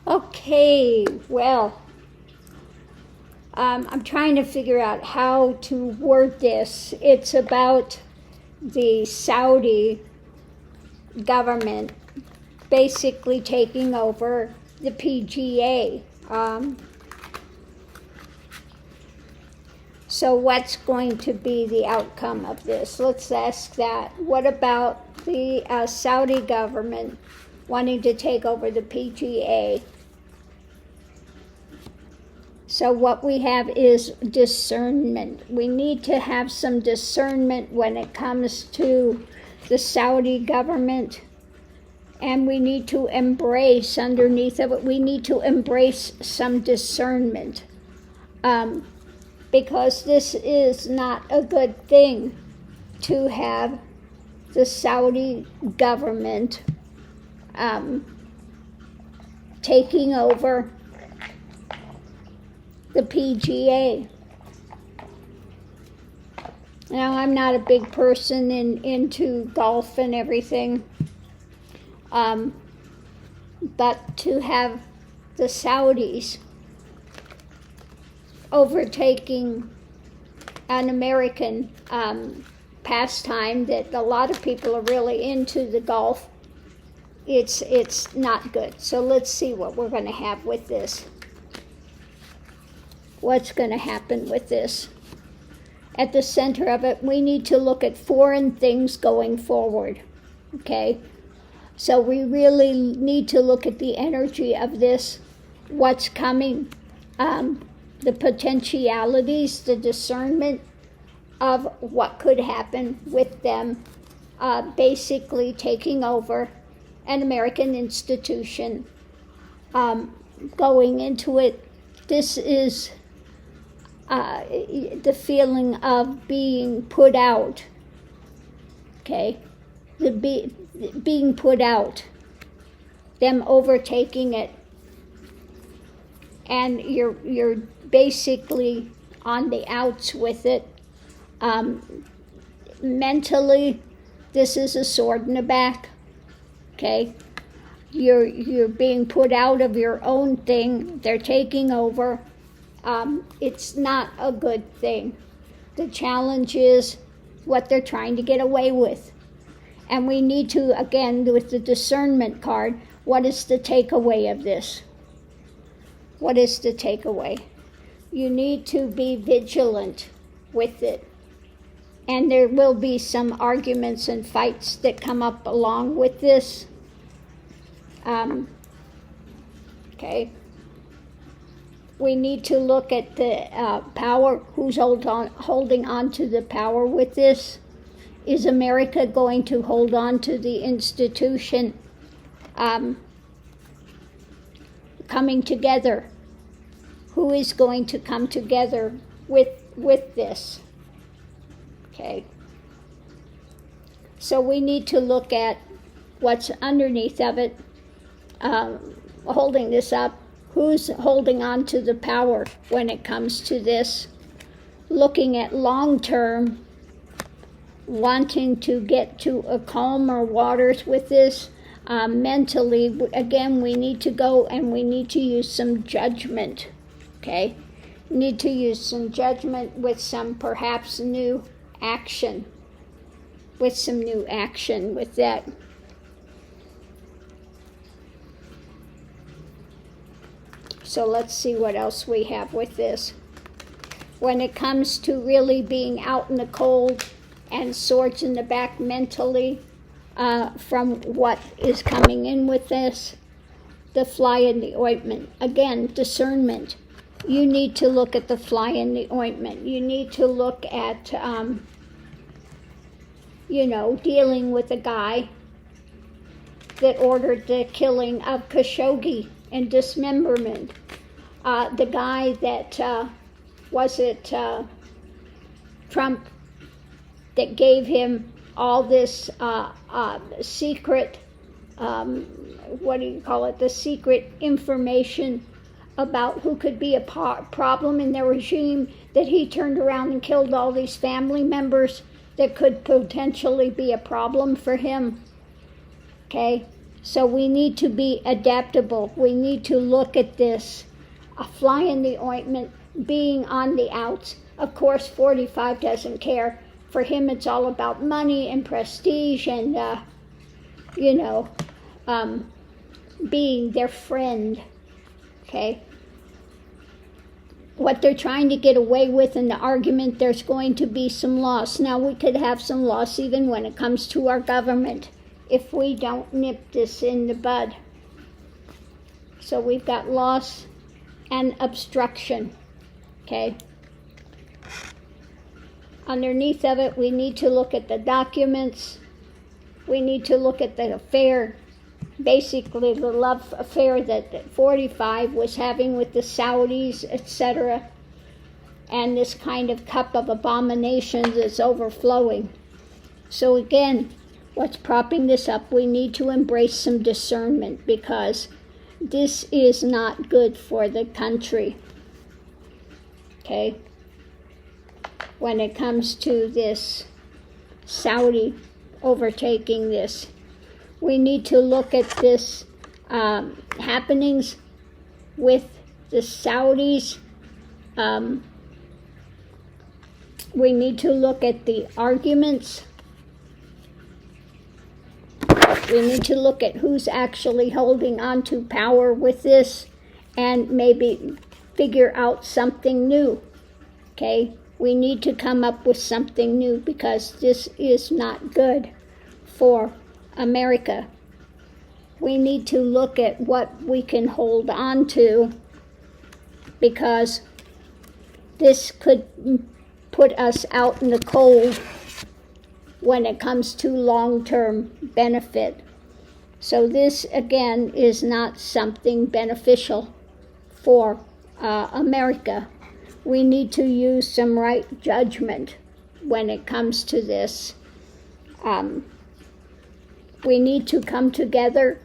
Okay, well, I'm trying to figure out how to word this. It's about the Saudi government basically taking over the PGA. So what's going to be the outcome of this? Let's ask that. What about the Saudi government wanting to take over the PGA? So what we have is discernment. We need to have some discernment when it comes to the Saudi government, and we need to embrace underneath of it, we need to embrace some discernment, because this is not a good thing to have the Saudi government taking over the PGA. Now, I'm not a big person into golf and everything, but to have the Saudis overtaking an American pastime that a lot of people are really into, the golf, it's not good. So let's see what we're going to have with this. What's going to happen with this? At the center of it, we need to look at foreign things going forward, okay? So we really need to look at the energy of this, what's coming, the potentialities, the discernment of what could happen with them basically taking over an American institution, going into it. This is the feeling of being put out, okay? Being put out, them overtaking it, and you're basically on the outs with it. Mentally, this is a sword in the back, okay? You're being put out of your own thing. They're taking over. It's not a good thing. The challenge is what they're trying to get away with. And we need to, again, with the discernment card, what is the takeaway of this? What is the takeaway? You need to be vigilant with it. And there will be some arguments and fights that come up along with this. Okay. We need to look at the power, who's holding on to the power with this. Is America going to hold on to the institution coming together? Who is going to come together with this? Okay. So we need to look at what's underneath of it, holding this up. Who's holding on to the power when it comes to this? Looking at long term, wanting to get to a calmer waters with this. Mentally, again, we need to go and we need to use some judgment, okay? We need to use some judgment with some perhaps new action, with some new action with that. So let's see what else we have with this. When it comes to really being out in the cold and swords in the back mentally, from what is coming in with this, the fly in the ointment. Again, discernment. You need to look at the fly in the ointment. You need to look at, dealing with a guy that ordered the killing of Khashoggi and dismemberment. The guy that, Trump, that gave him all this secret, the secret information about who could be a problem in their regime, that he turned around and killed all these family members that could potentially be a problem for him. Okay? So we need to be adaptable. We need to look at this, a fly in the ointment, being on the outs. Of course, 45 doesn't care. For him, it's all about money and prestige and, being their friend, okay? What they're trying to get away with in the argument, there's going to be some loss. Now, we could have some loss even when it comes to our government if we don't nip this in the bud. So we've got loss and obstruction, okay? Underneath of it, we need to look at the documents. We need to look at the affair, basically the love affair that 45 was having with the Saudis, etc. And this kind of cup of abominations is overflowing. So again, what's propping this up? We need to embrace some discernment because this is not good for the country, okay? When it comes to this Saudi overtaking this, we need to look at this happenings with the Saudis. We need to look at the arguments. We need to look at who's actually holding on to power with this and maybe figure out something new, okay? We need to come up with something new because this is not good for America. We need to look at what we can hold on to because this could put us out in the cold when it comes to long-term benefit. So this, again, is not something beneficial for America. We need to use some right judgment when it comes to this. We need to come together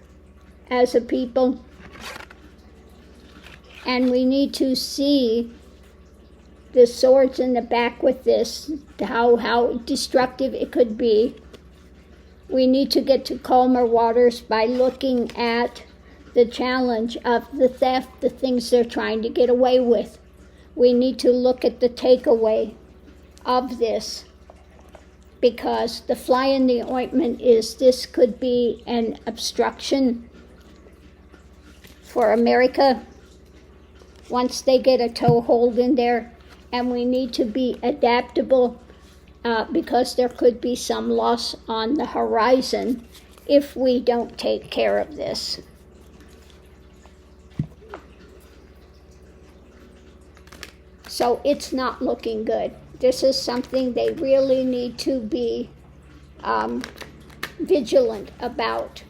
as a people, and we need to see the swords in the back with this, how destructive it could be. We need to get to calmer waters by looking at the challenge of the theft, the things they're trying to get away with. We need to look at the takeaway of this because the fly in the ointment is this could be an obstruction for America once they get a toehold in there, and we need to be adaptable because there could be some loss on the horizon if we don't take care of this. So it's not looking good. This is something they really need to be vigilant about.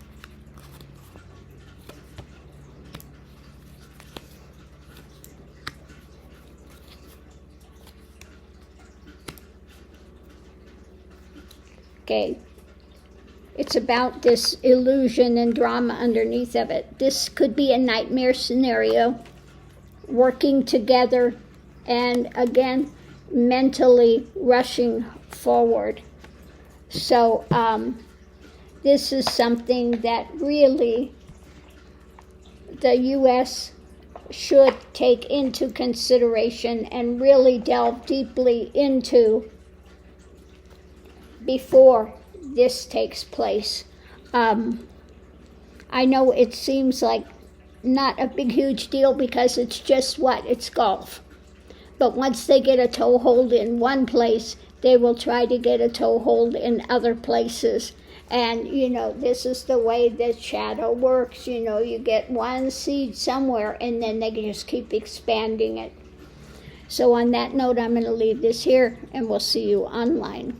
Okay, it's about this illusion and drama underneath of it. This could be a nightmare scenario, working together and again, mentally rushing forward. So this is something that really the U.S. should take into consideration and really delve deeply into before this takes place. I know it seems like not a big huge deal because it's just it's golf. But once they get a toehold in one place, they will try to get a toehold in other places. And, this is the way the shadow works. You get one seed somewhere, and then they just keep expanding it. So on that note, I'm going to leave this here, and we'll see you online.